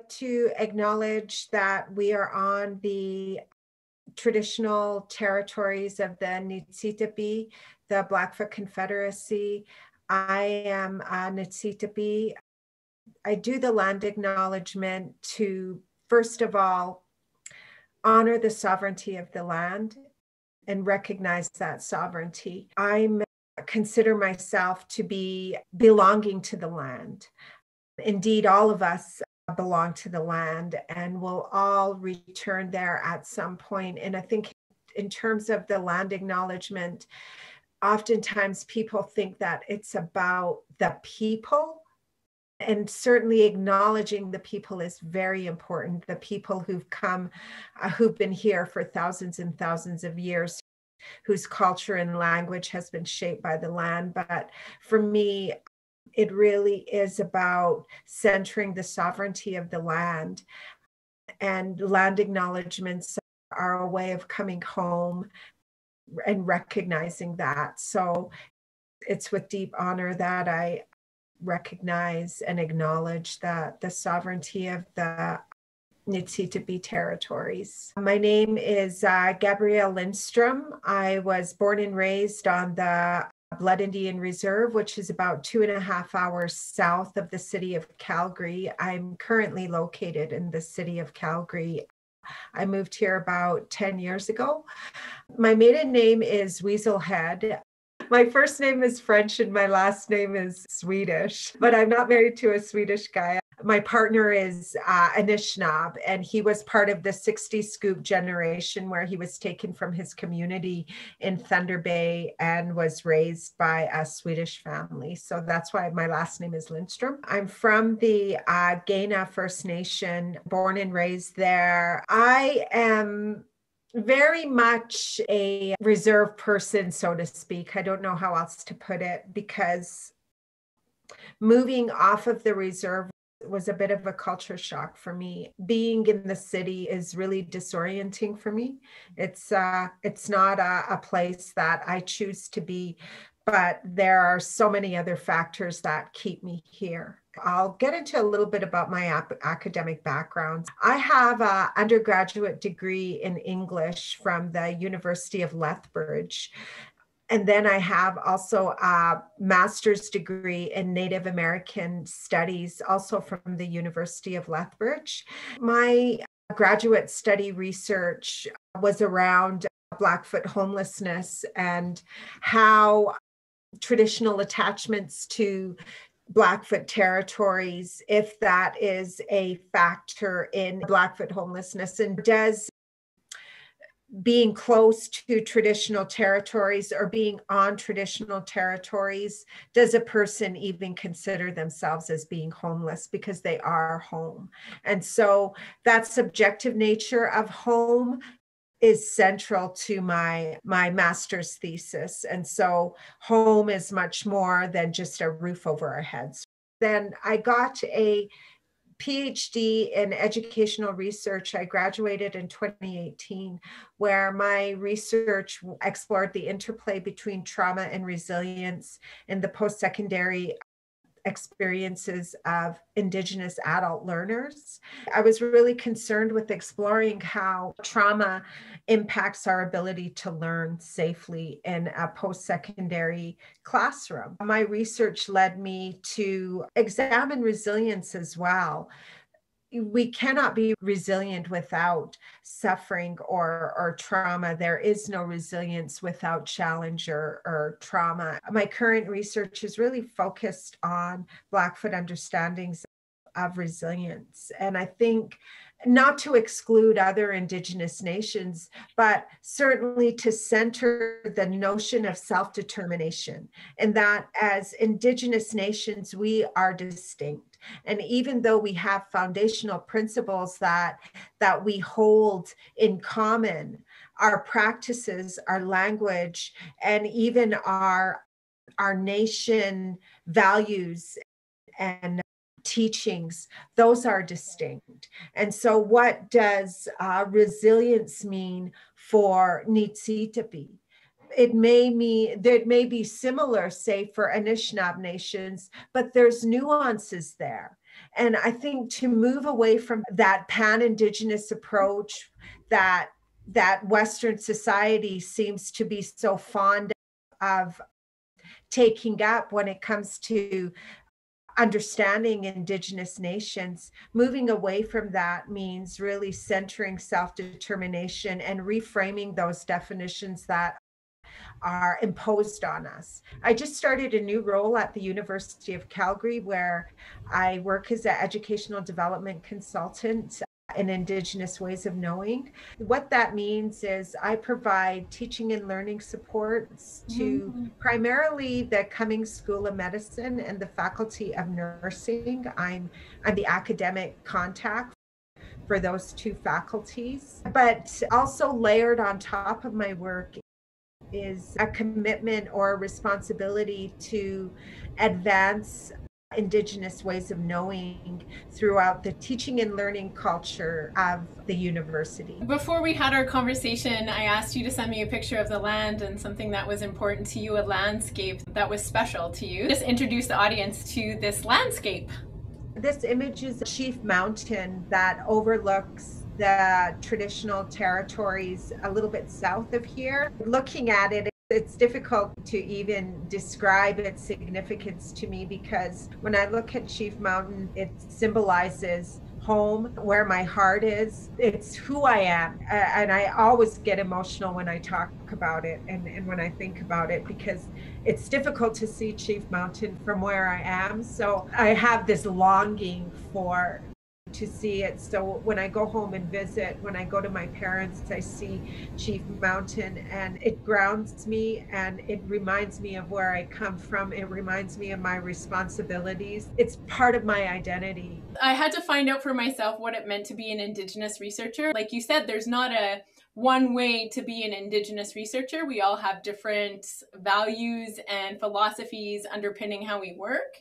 to acknowledge that we are on the traditional territories of the Niitsitapi, the Blackfoot Confederacy. I am a Niitsitapi. I do the land acknowledgement to, first of all, honor the sovereignty of the land and recognize that sovereignty. I consider myself to be belonging to the land. Indeed, all of us belong to the land and will all return there at some point. And I think in terms of the land acknowledgement, oftentimes people think that it's about the people. And certainly acknowledging the people is very important. The people who've come, who've been here for thousands and thousands of years, whose culture and language has been shaped by the land. But for me, it really is about centering the sovereignty of the land. And land acknowledgements are a way of coming home and recognizing that. So it's with deep honor that I recognize and acknowledge the sovereignty of the Niitsitapi territories. My name is Gabrielle Lindstrom. I was born and raised on the Blood Indian Reserve, which is about 2.5 hours south of the city of Calgary. I'm currently located in the city of Calgary. I moved here about 10 years ago. My maiden name is Weasel Head. My first name is French and my last name is Swedish, but I'm not married to a Swedish guy. My partner is Anishinaabe, and he was part of the 60 scoop generation where he was taken from his community in Thunder Bay and was raised by a Swedish family. So that's why my last name is Lindstrom. I'm from the Kainaiwa First Nation, born and raised there. I am very much a reserve person, so to speak. I don't know how else to put it, because moving off of the reserve was a bit of a culture shock for me. Being in the city is really disorienting for me. It's not a place that I choose to be, but there are so many other factors that keep me here. I'll get into a little bit about my academic background. I have an undergraduate degree in English from the University of Lethbridge. And then I have also a master's degree in Native American Studies, also from the University of Lethbridge. My graduate study research was around Blackfoot homelessness and how traditional attachments to Blackfoot territories, if that is a factor in Blackfoot homelessness, and does being close to traditional territories or being on traditional territories, does a person even consider themselves as being homeless because they are home? And so that subjective nature of home is central to my master's thesis. And so home is much more than just a roof over our heads. Then I got a PhD in educational research. I graduated in 2018, where my research explored the interplay between trauma and resilience in the post-secondary experiences of Indigenous adult learners. I was really concerned with exploring how trauma impacts our ability to learn safely in a post-secondary classroom. My research led me to examine resilience as well. We cannot be resilient without suffering or trauma. There is no resilience without challenge or trauma. My current research is really focused on Blackfoot understandings of resilience. And I think not to exclude other Indigenous nations, but certainly to center the notion of self-determination, and that as Indigenous nations, we are distinct. And even though we have foundational principles that we hold in common, our practices, our language, and even our nation values and teachings, those are distinct. And so what does resilience mean for Niitsitapi? It may be similar, say, for Anishinaabe nations, but there's nuances there. And I think to move away from that pan-Indigenous approach that Western society seems to be so fond of taking up when it comes to understanding Indigenous nations, moving away from that means really centering self-determination and reframing those definitions that are imposed on us. I just started a new role at the University of Calgary where I work as an educational development consultant in Indigenous ways of knowing. What that means is I provide teaching and learning supports to primarily the Cummings School of Medicine and the Faculty of Nursing. I'm the academic contact for those two faculties, but also layered on top of my work is a commitment or a responsibility to advance Indigenous ways of knowing throughout the teaching and learning culture of the university. Before we had our conversation, I asked you to send me a picture of the land and something that was important to you, a landscape that was special to you. Just introduce the audience to this landscape. This image is Chief Mountain that overlooks the traditional territories a little bit south of here. Looking at it, it's difficult to even describe its significance to me because when I look at Chief Mountain, it symbolizes home, where my heart is. It's who I am. And I always get emotional when I talk about it and when I think about it because it's difficult to see Chief Mountain from where I am. So I have this longing to see it. So when I go home and visit, when I go to my parents, I see Chief Mountain and it grounds me and it reminds me of where I come from. It reminds me of my responsibilities. It's part of my identity. I had to find out for myself what it meant to be an Indigenous researcher. Like you said, there's not a one way to be an Indigenous researcher. We all have different values and philosophies underpinning how we work.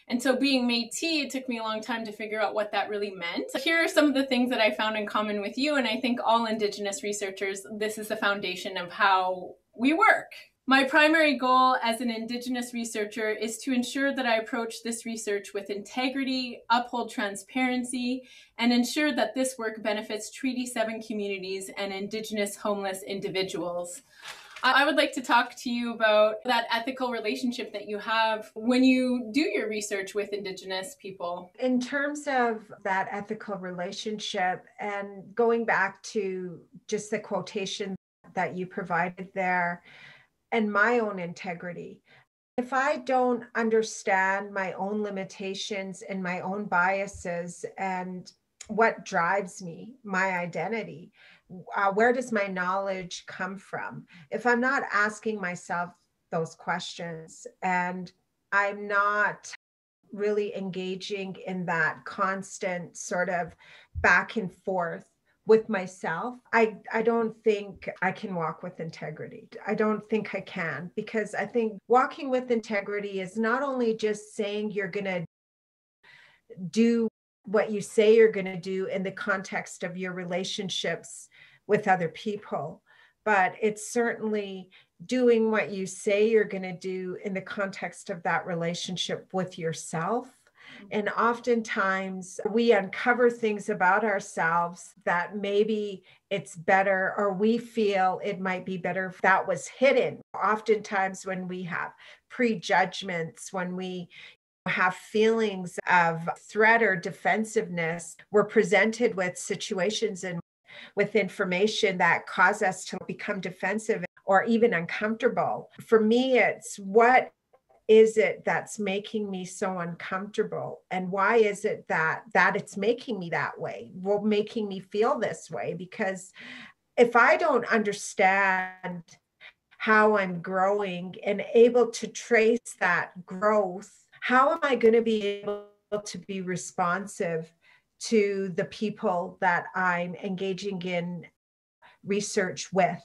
And so being Métis, it took me a long time to figure out what that really meant. So here are some of the things that I found in common with you, and I think all Indigenous researchers, this is the foundation of how we work. My primary goal as an Indigenous researcher is to ensure that I approach this research with integrity, uphold transparency, and ensure that this work benefits Treaty 7 communities and Indigenous homeless individuals. I would like to talk to you about that ethical relationship that you have when you do your research with Indigenous people. In terms of that ethical relationship, and going back to just the quotation that you provided there, and my own integrity, if I don't understand my own limitations and my own biases and what drives me, my identity, where does my knowledge come from? If I'm not asking myself those questions and I'm not really engaging in that constant sort of back and forth with myself, I don't think I can walk with integrity. I don't think I can, because I think walking with integrity is not only just saying you're going to do what you say you're going to do in the context of your relationships with other people, but it's certainly doing what you say you're going to do in the context of that relationship with yourself. And oftentimes we uncover things about ourselves that maybe it's better, or we feel it might be better if that was hidden. Oftentimes when we have prejudgments, when we have feelings of threat or defensiveness, we're presented with situations and with information that cause us to become defensive or even uncomfortable. For me, it's what is it that's making me so uncomfortable? And why is it that it's making me that way? Well, making me feel this way? Because if I don't understand how I'm growing and able to trace that growth, how am I going to be able to be responsive to the people that I'm engaging in research with,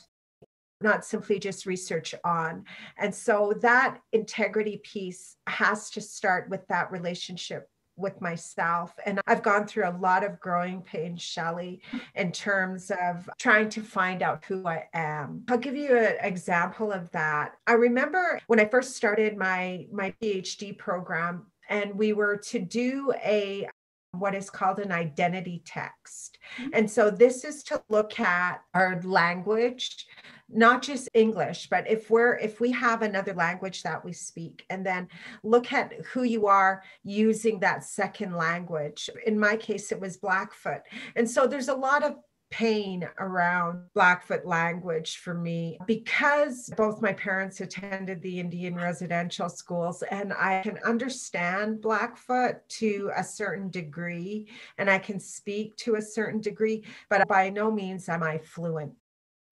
not simply just research on? And so that integrity piece has to start with that relationship with myself. And I've gone through a lot of growing pains, Shelley, in terms of trying to find out who I am. I'll give you an example of that. I remember when I first started my PhD program, and we were to do a what is called an identity text. And so this is to look at our language, not just English, but if we have another language that we speak, and then look at who you are using that second language. In my case, it was Blackfoot. And so there's a lot of pain around Blackfoot language for me because both my parents attended the Indian residential schools, and I can understand Blackfoot to a certain degree and I can speak to a certain degree, but by no means am I fluent.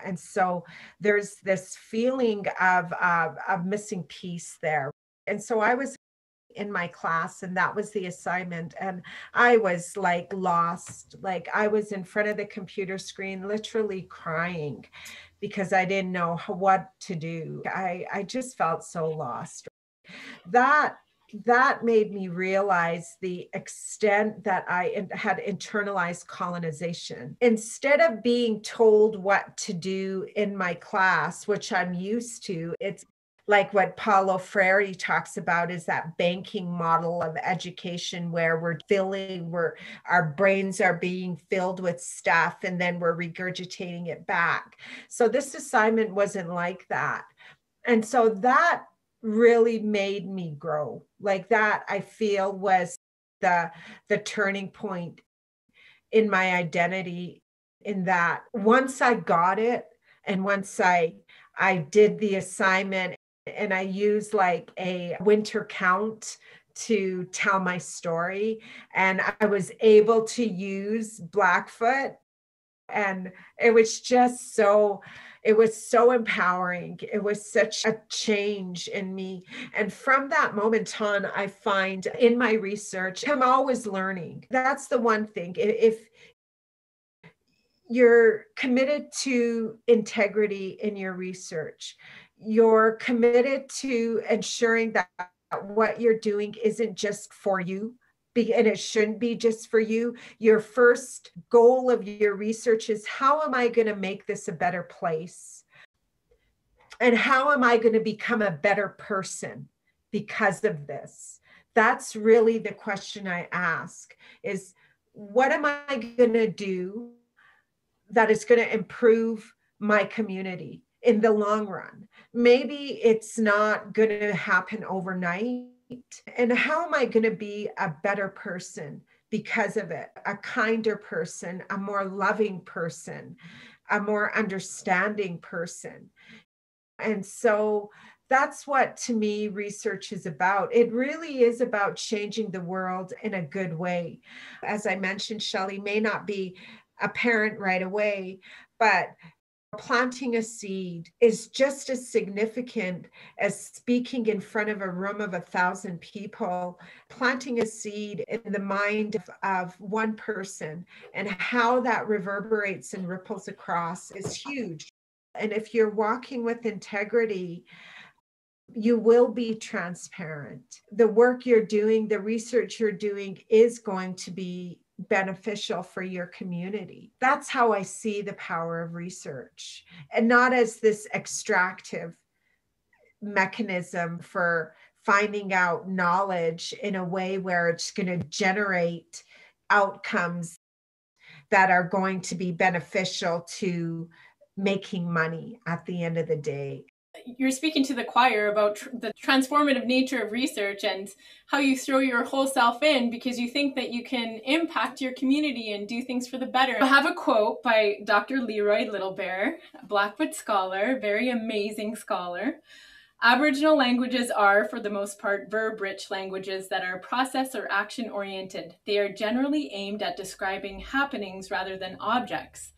And so there's this feeling of missing piece there. And so I was in my class, and that was the assignment, and I was like lost. Like I was in front of the computer screen literally crying because I didn't know what to do. I just felt so lost. That made me realize the extent that I had internalized colonization. Instead of being told what to do in my class, which I'm used to, it's like what Paulo Freire talks about is that banking model of education where our brains are being filled with stuff and then we're regurgitating it back. So this assignment wasn't like that. And so that really made me grow. Like that, I feel, was the turning point in my identity, in that once I got it and once I did the assignment and I used like a winter count to tell my story, and I was able to use Blackfoot, and it was just so empowering. It was such a change in me. And from that moment on, I find in my research, I'm always learning. That's the one thing. If you're committed to integrity in your research, you're committed to ensuring that what you're doing isn't just for you, and it shouldn't be just for you. Your first goal of your research is, how am I going to make this a better place? And how am I going to become a better person because of this? That's really the question I ask, is what am I going to do that is going to improve my community in the long run? Maybe it's not going to happen overnight. And how am I going to be a better person because of it? A kinder person, a more loving person, a more understanding person. And so that's what, to me, research is about. It really is about changing the world in a good way. As I mentioned, Shelley, may not be apparent right away, but planting a seed is just as significant as speaking in front of a room of 1,000 people. Planting a seed in the mind of one person and how that reverberates and ripples across is huge. And if you're walking with integrity, you will be transparent. The work you're doing, the research you're doing is going to be beneficial for your community. That's how I see the power of research, and not as this extractive mechanism for finding out knowledge in a way where it's going to generate outcomes that are going to be beneficial to making money at the end of the day. You're speaking to the choir about the transformative nature of research and how you throw your whole self in because you think that you can impact your community and do things for the better. I have a quote by Dr. Leroy Little Bear, a Blackfoot scholar, very amazing scholar. Aboriginal languages are, for the most part, verb-rich languages that are process or action-oriented. They are generally aimed at describing happenings rather than objects.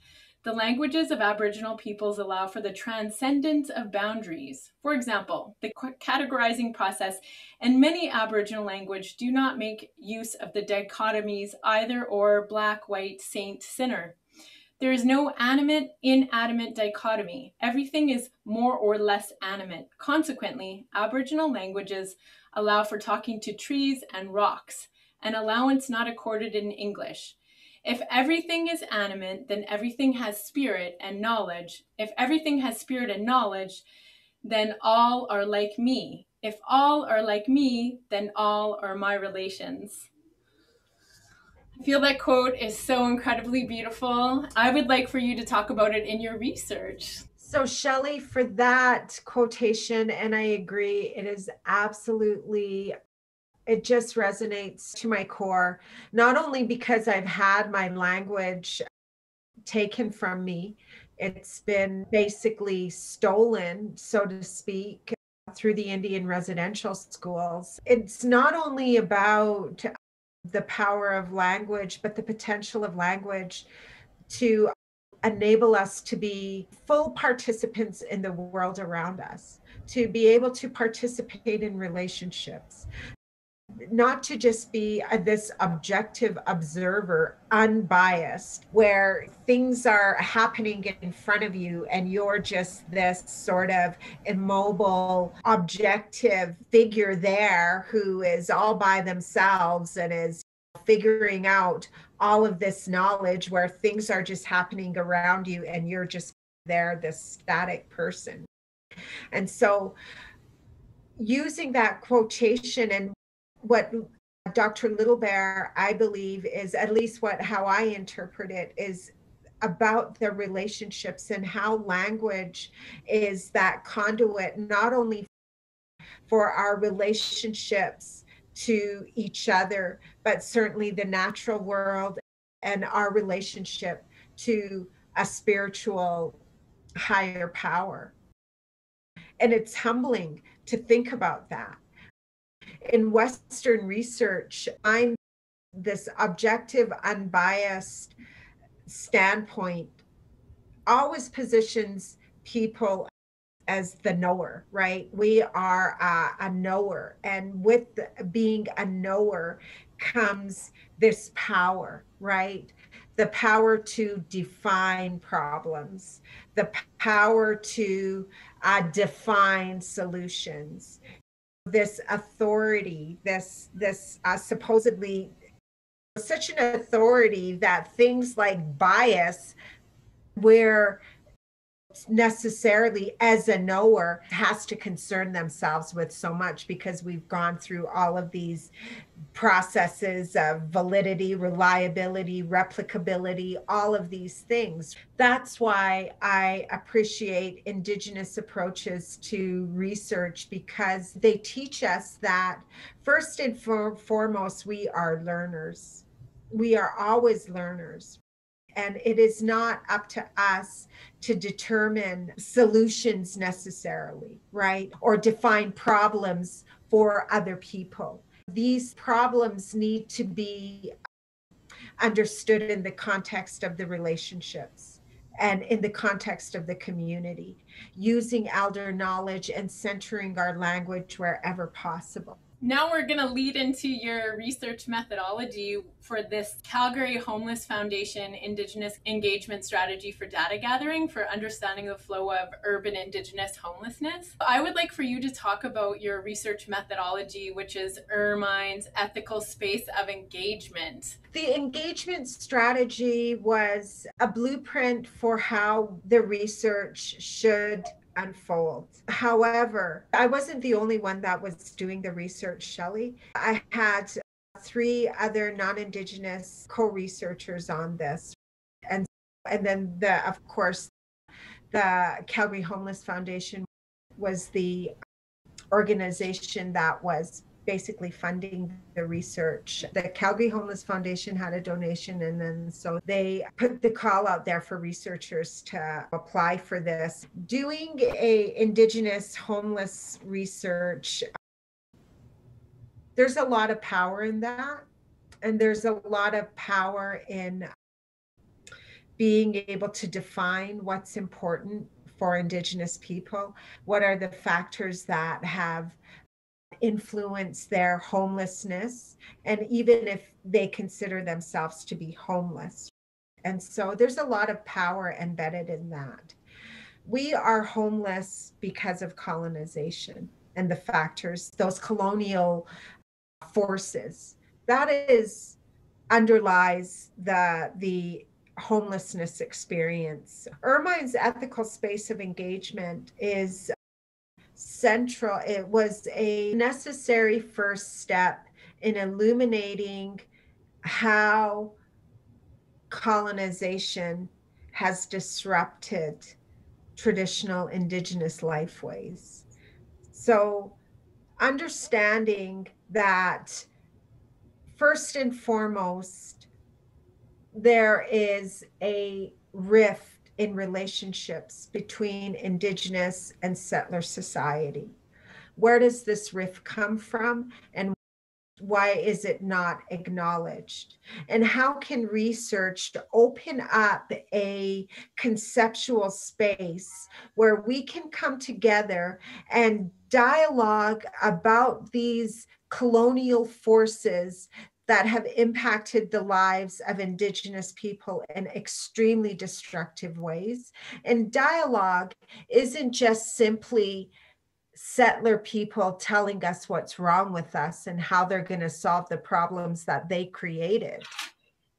The languages of Aboriginal peoples allow for the transcendence of boundaries. For example, the categorizing process and many Aboriginal language do not make use of the dichotomies either or, black, white, saint, sinner. There is no animate, inanimate dichotomy. Everything is more or less animate. Consequently, Aboriginal languages allow for talking to trees and rocks, an allowance not accorded in English. If everything is animate, then everything has spirit and knowledge. If everything has spirit and knowledge, then all are like me. If all are like me, then all are my relations. I feel that quote is so incredibly beautiful. I would like for you to talk about it in your research. So, Shelley, for that quotation, and I agree, it is absolutely, it just resonates to my core, not only because I've had my language taken from me, it's been basically stolen, so to speak, through the Indian residential schools. It's not only about the power of language, but the potential of language to enable us to be full participants in the world around us, to be able to participate in relationships, not to just be this objective observer, unbiased, where things are happening in front of you and you're just this sort of immobile, objective figure there who is all by themselves and is figuring out all of this knowledge, where things are just happening around you and you're just there, this static person. And so using that quotation, and what Dr. Little Bear, I believe, is at least how I interpret it, is about the relationships and how language is that conduit, not only for our relationships to each other, but certainly the natural world and our relationship to a spiritual higher power. And it's humbling to think about that. In Western research, I'm this objective, unbiased standpoint always positions people as the knower, right? We are a knower. And with being a knower comes this power, right? The power to define problems, the power to define solutions, this authority, this supposedly such an authority that things like bias, where necessarily as a knower has to concern themselves with so much, because we've gone through all of these processes of validity, reliability, replicability, all of these things. That's why I appreciate Indigenous approaches to research, because they teach us that first and foremost, we are learners. We are always learners. And it is not up to us to determine solutions necessarily, right? Or define problems for other people. These problems need to be understood in the context of the relationships and in the context of the community, using elder knowledge and centering our language wherever possible. Now we're going to lead into your research methodology for this Calgary Homeless Foundation Indigenous Engagement Strategy for Data Gathering for understanding the flow of urban Indigenous homelessness. I would like for you to talk about your research methodology, which is Ermine's ethical space of engagement. The engagement strategy was a blueprint for how the research should unfold. However, I wasn't the only one that was doing the research, Shelley. I had 3 other non-Indigenous co-researchers on this. And then of course, the Calgary Homeless Foundation was the organization that was basically funding the research. The Calgary Homeless Foundation had a donation, and then so they put the call out there for researchers to apply for this. Doing a Indigenous homeless research, there's a lot of power in that, and there's a lot of power in being able to define what's important for Indigenous people. What are the factors that have influence their homelessness, and even if they consider themselves to be homeless. And so there's a lot of power embedded in that. We are homeless because of colonization and the factors, those colonial forces. That is underlies the homelessness experience. Ermine's ethical space of engagement is central. It was a necessary first step in illuminating how colonization has disrupted traditional Indigenous lifeways. So, understanding that first and foremost, there is a rift in relationships between Indigenous and settler society. Where does this rift come from? And why is it not acknowledged? And how can research open up a conceptual space where we can come together and dialogue about these colonial forces that have impacted the lives of Indigenous people in extremely destructive ways? And dialogue isn't just simply settler people telling us what's wrong with us and how they're going to solve the problems that they created.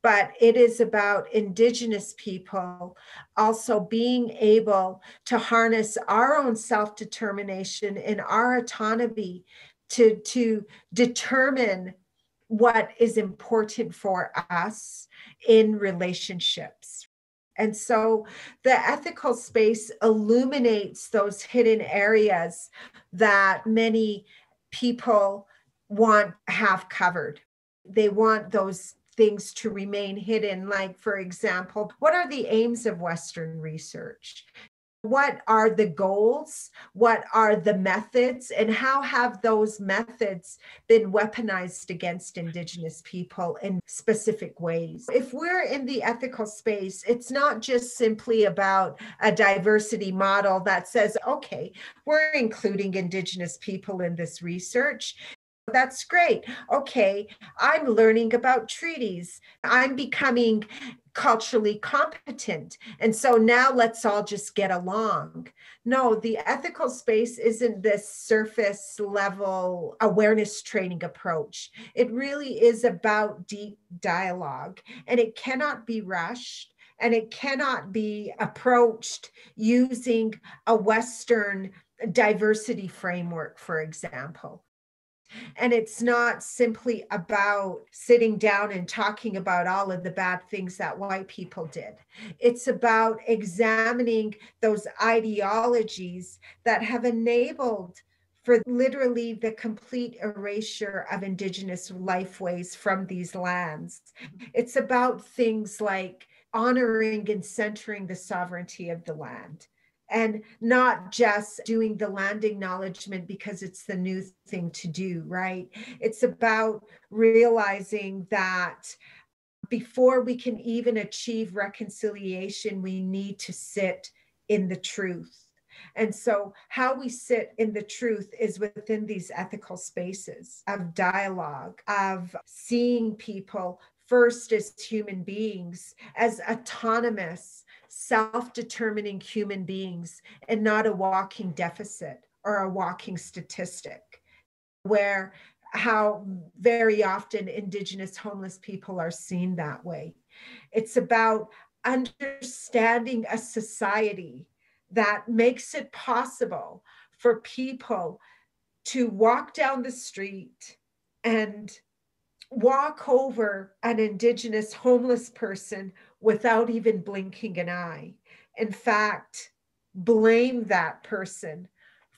But it is about Indigenous people also being able to harness our own self-determination and our autonomy to determine what is important for us in relationships. And so the ethical space illuminates those hidden areas that many people want to have covered. They want those things to remain hidden. Like, for example, what are the aims of Western research? What are the goals? What are the methods? And how have those methods been weaponized against Indigenous people in specific ways? If we're in the ethical space, it's not just simply about a diversity model that says, okay, we're including Indigenous people in this research. That's great. Okay, I'm learning about treaties. I'm becoming culturally competent. And so now let's all just get along. No, the ethical space isn't this surface level awareness training approach. It really is about deep dialogue, and it cannot be rushed. And it cannot be approached using a Western diversity framework, for example. And it's not simply about sitting down and talking about all of the bad things that white people did. It's about examining those ideologies that have enabled for literally the complete erasure of Indigenous lifeways from these lands. It's about things like honoring and centering the sovereignty of the land, and not just doing the land acknowledgement because it's the new thing to do, right? It's about realizing that before we can even achieve reconciliation, we need to sit in the truth. And so, how we sit in the truth is within these ethical spaces of dialogue, of seeing people first as human beings, as autonomous, self-determining human beings, and not a walking deficit or a walking statistic, where how very often Indigenous homeless people are seen that way. It's about understanding a society that makes it possible for people to walk down the street and walk over an Indigenous homeless person without even blinking an eye. In fact, blame that person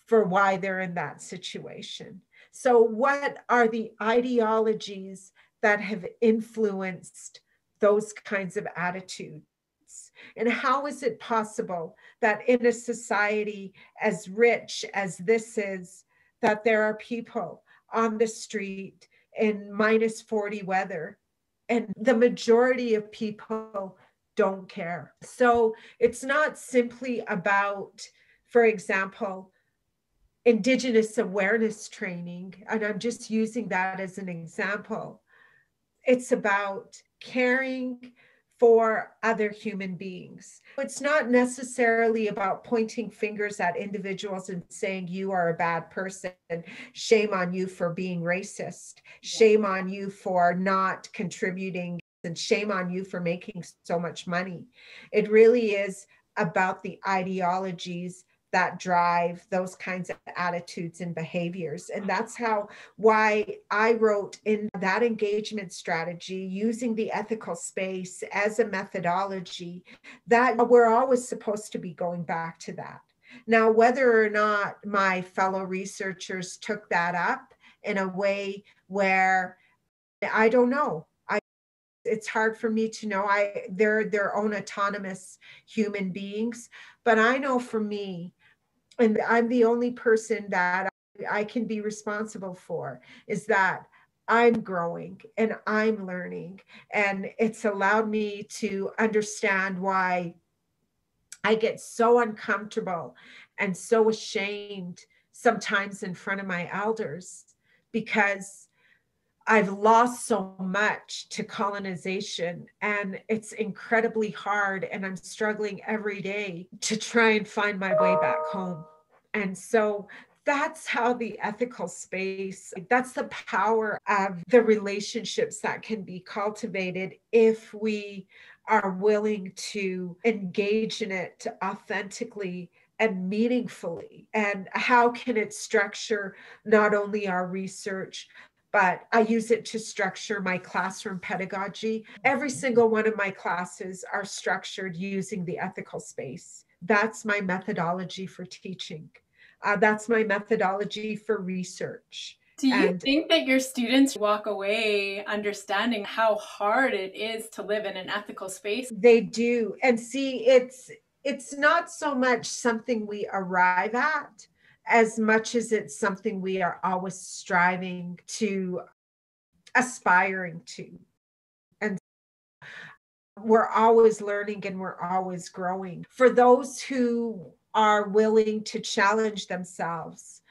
for why they're in that situation. So, what are the ideologies that have influenced those kinds of attitudes? And how is it possible that in a society as rich as this is, that there are people on the street in minus 40 weather, and the majority of people don't care? So it's not simply about, for example, Indigenous awareness training, and I'm just using that as an example. It's about caring for other human beings. It's not necessarily about pointing fingers at individuals and saying, you are a bad person. Shame on you for being racist. Shame on you for not contributing. And shame on you for making so much money. It really is about the ideologies that drive those kinds of attitudes and behaviors. And that's why I wrote in that engagement strategy, using the ethical space as a methodology, that we're always supposed to be going back to that. Now, whether or not my fellow researchers took that up in a way where, I don't know. It's hard for me to know. They're their own autonomous human beings. But I know for me, and I'm the only person that I can be responsible for, is that I'm growing and I'm learning. And it's allowed me to understand why I get so uncomfortable and so ashamed sometimes in front of my elders, because I've lost so much to colonization, and it's incredibly hard, and I'm struggling every day to try and find my way back home. And so that's how the ethical space, that's the power of the relationships that can be cultivated if we are willing to engage in it authentically and meaningfully. And how can it structure not only our research, but I use it to structure my classroom pedagogy. Every single one of my classes are structured using the ethical space. That's my methodology for teaching. That's my methodology for research. Do you think that your students walk away understanding how hard it is to live in an ethical space? They do. And see, it's not so much something we arrive at, as much as it's something we are always striving to, aspiring to. And we're always learning and we're always growing. For those who are willing to challenge themselves,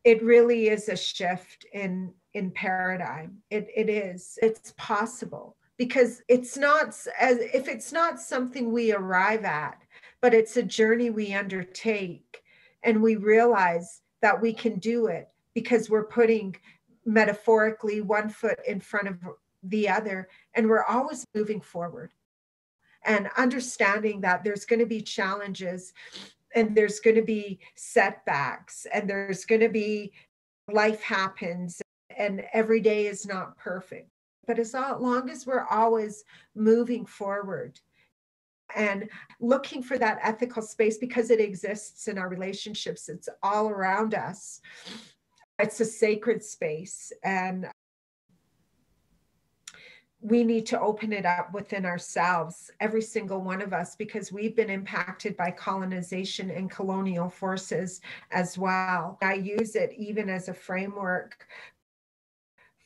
it really is a shift in paradigm. It is. It's possible, because it's not as if it's not something we arrive at, but it's a journey we undertake, and we realize that we can do it because we're putting metaphorically one foot in front of the other, and we're always moving forward, and understanding that there's going to be challenges, and there's going to be setbacks, and there's going to be, life happens, and every day is not perfect. But as long as we're always moving forward and looking for that ethical space, because it exists in our relationships, it's all around us. It's a sacred space, and we need to open it up within ourselves, every single one of us, because we've been impacted by colonization and colonial forces as well. I use it even as a framework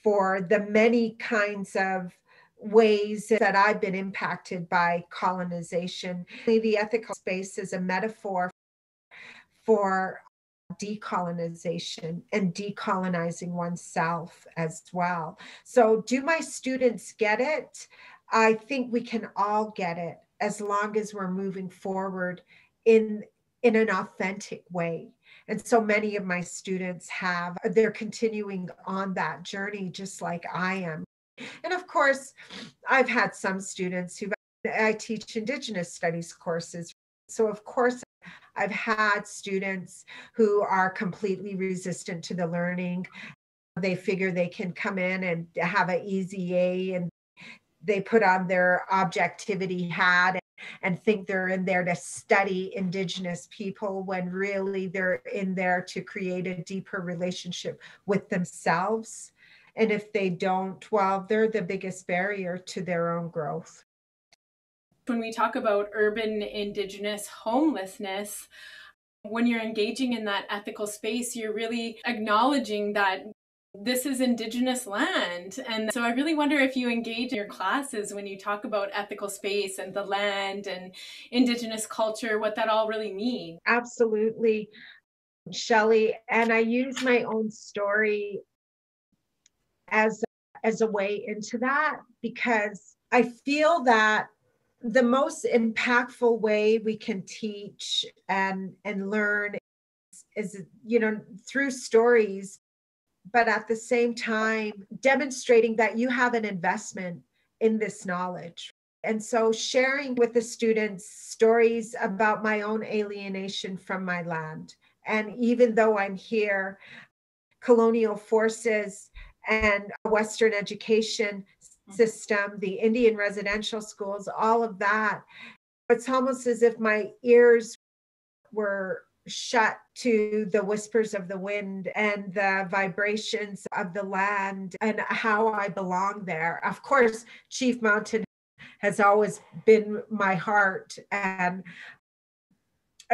for the many kinds of ways that I've been impacted by colonization. The ethical space is a metaphor for decolonization and decolonizing oneself as well. So do my students get it? I think we can all get it, as long as we're moving forward in an authentic way. And so many of my students they're continuing on that journey just like I am. And of course, I've had some students I teach Indigenous studies courses. So of course, I've had students who are completely resistant to the learning. They figure they can come in and have an easy A, and they put on their objectivity hat and think they're in there to study Indigenous people, when really they're in there to create a deeper relationship with themselves. And if they don't, well, they're the biggest barrier to their own growth. When we talk about urban Indigenous homelessness, when you're engaging in that ethical space, you're really acknowledging that this is Indigenous land. And so I really wonder if you engage in your classes when you talk about ethical space and the land and Indigenous culture, what that all really means. Absolutely, Shelley. And I use my own story as a way into that, because I feel that the most impactful way we can teach and learn is through stories, but at the same time demonstrating that you have an investment in this knowledge. And so sharing with the students stories about my own alienation from my land. And even though I'm here, colonial forces and Western education system, the Indian residential schools, all of that, it's almost as if my ears were shut to the whispers of the wind and the vibrations of the land and how I belong there. Of course, Chief Mountain has always been my heart, and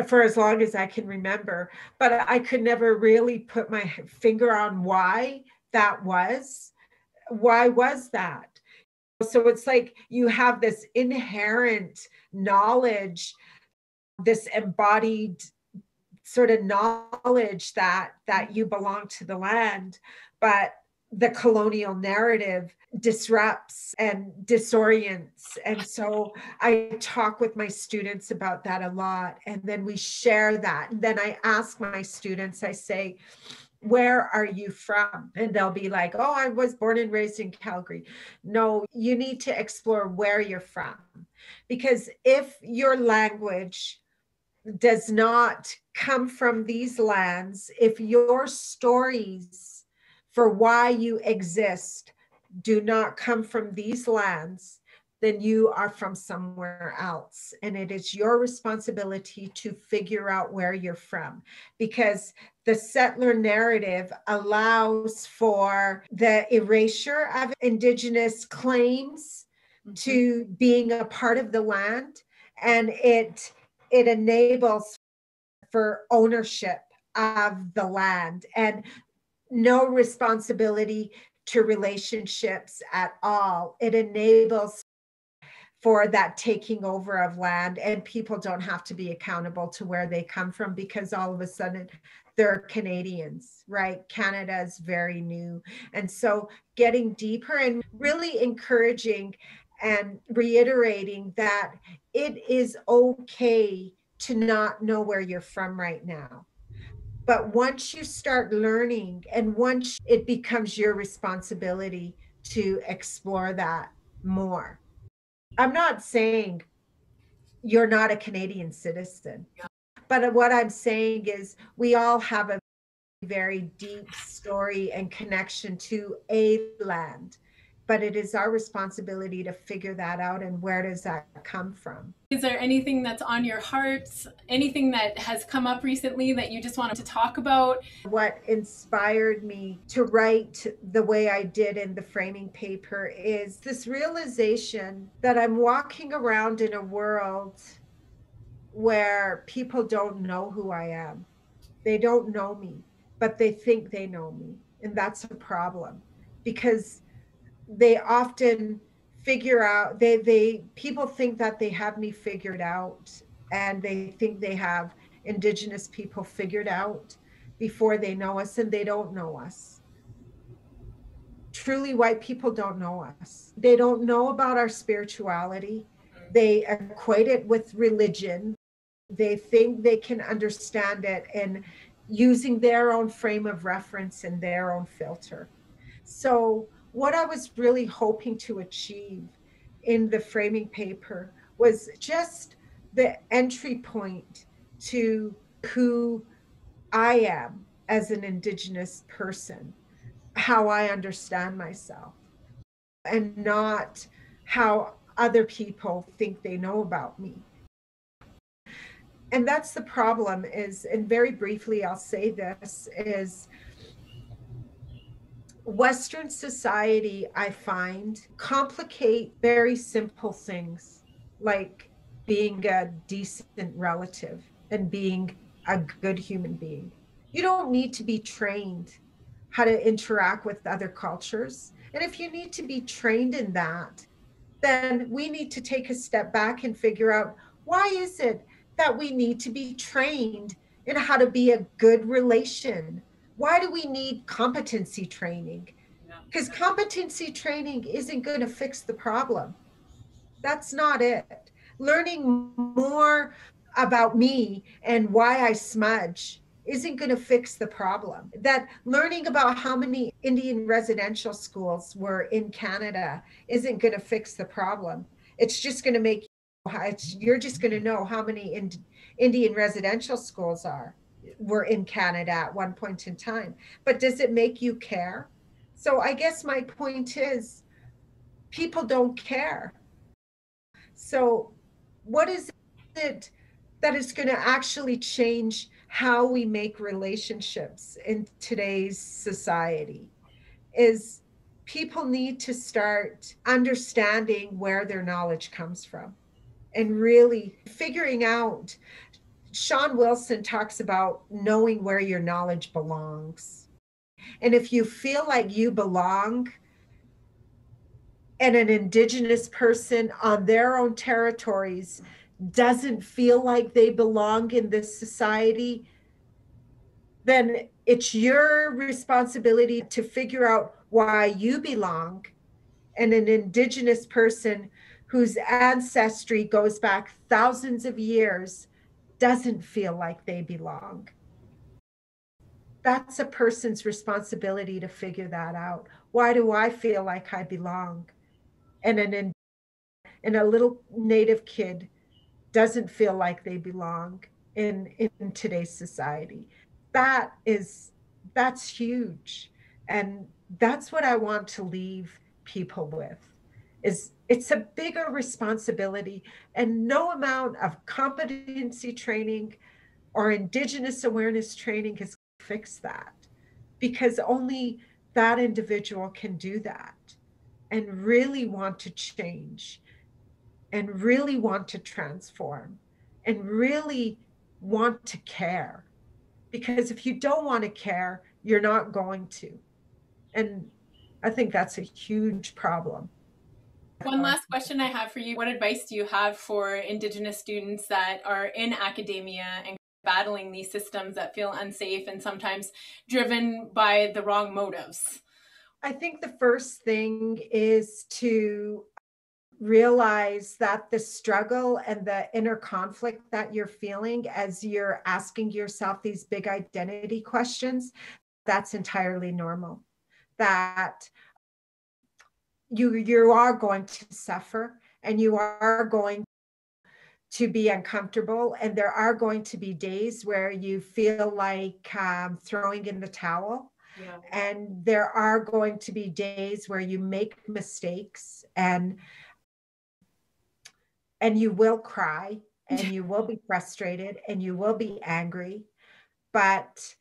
for as long as I can remember, but I could never really put my finger on why that was. Why was that? So it's like you have this inherent knowledge, this embodied sort of knowledge that you belong to the land, but the colonial narrative disrupts and disorients. And so I talk with my students about that a lot, and then we share that. And then I ask my students, I say, where are you from? And they'll be like, oh, I was born and raised in Calgary. No, you need to explore where you're from. Because if your language does not come from these lands, if your stories for why you exist do not come from these lands, then you are from somewhere else. And it is your responsibility to figure out where you're from, because the settler narrative allows for the erasure of Indigenous claims to being a part of the land, and it enables for ownership of the land and no responsibility to relationships at all. It enables for that taking over of land, and people don't have to be accountable to where they come from, because all of a sudden they're Canadians, right? Canada is very new. And so getting deeper and really encouraging and reiterating that it is okay to not know where you're from right now. But once you start learning, and once it becomes your responsibility to explore that more. I'm not saying you're not a Canadian citizen, but what I'm saying is we all have a very deep story and connection to a land, but it is our responsibility to figure that out. And where does that come from? Is there anything that's on your heart, anything that has come up recently that you just wanted to talk about? What inspired me to write the way I did in the framing paper is this realization that I'm walking around in a world where people don't know who I am. They don't know me, but they think they know me. And that's a problem, because they often figure out, people think that they have me figured out, and they think they have Indigenous people figured out before they know us, and they don't know us. Truly, white people don't know us. They don't know about our spirituality. They equate it with religion. They think they can understand it and using their own frame of reference and their own filter. So what I was really hoping to achieve in the framing paper was just the entry point to who I am as an Indigenous person, how I understand myself, and not how other people think they know about me. And that's the problem is, and very briefly I'll say this, is Western society, I find, complicate very simple things like being a decent relative and being a good human being. You don't need to be trained how to interact with other cultures. And if you need to be trained in that, then we need to take a step back and figure out, why is it that we need to be trained in how to be a good relation? Why do we need competency training? Because competency training isn't going to fix the problem. That's not it. Learning more about me and why I smudge isn't going to fix the problem. That learning about how many Indian residential schools were in Canada isn't going to fix the problem. It's just going to make you're just going to know how many Indian residential schools were in Canada at one point in time. But does it make you care? So I guess my point is people don't care. So what is it that is going to actually change how we make relationships in today's society? Is people need to start understanding where their knowledge comes from and really figuring out. Sean Wilson talks about knowing where your knowledge belongs. And if you feel like you belong and an Indigenous person on their own territories doesn't feel like they belong in this society, then it's your responsibility to figure out why you belong. And an Indigenous person whose ancestry goes back thousands of years doesn't feel like they belong. That's a person's responsibility to figure that out. Why do I feel like I belong? And a little Native kid doesn't feel like they belong in today's society. That's huge. And that's what I want to leave people with. Is it's a bigger responsibility, and no amount of competency training or Indigenous awareness training has fixed that, because only that individual can do that and really want to change and really want to transform and really want to care. Because if you don't want to care, you're not going to. And I think that's a huge problem. One last question I have for you. What advice do you have for Indigenous students that are in academia and battling these systems that feel unsafe and sometimes driven by the wrong motives? I think the first thing is to realize that the struggle and the inner conflict that you're feeling as you're asking yourself these big identity questions, that's entirely normal. That you are going to suffer and you are going to be uncomfortable, and there are going to be days where you feel like throwing in the towel. Yeah. And there are going to be days where you make mistakes, and you will cry and you will be frustrated and you will be angry, but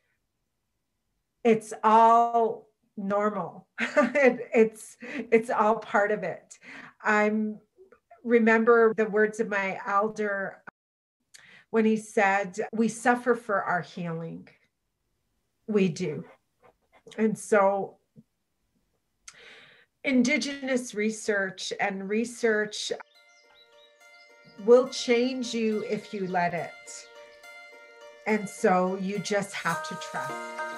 it's all normal. It's all part of it. Remember the words of my elder when he said, we suffer for our healing. We do. And so Indigenous research and research will change you if you let it. And so you just have to trust.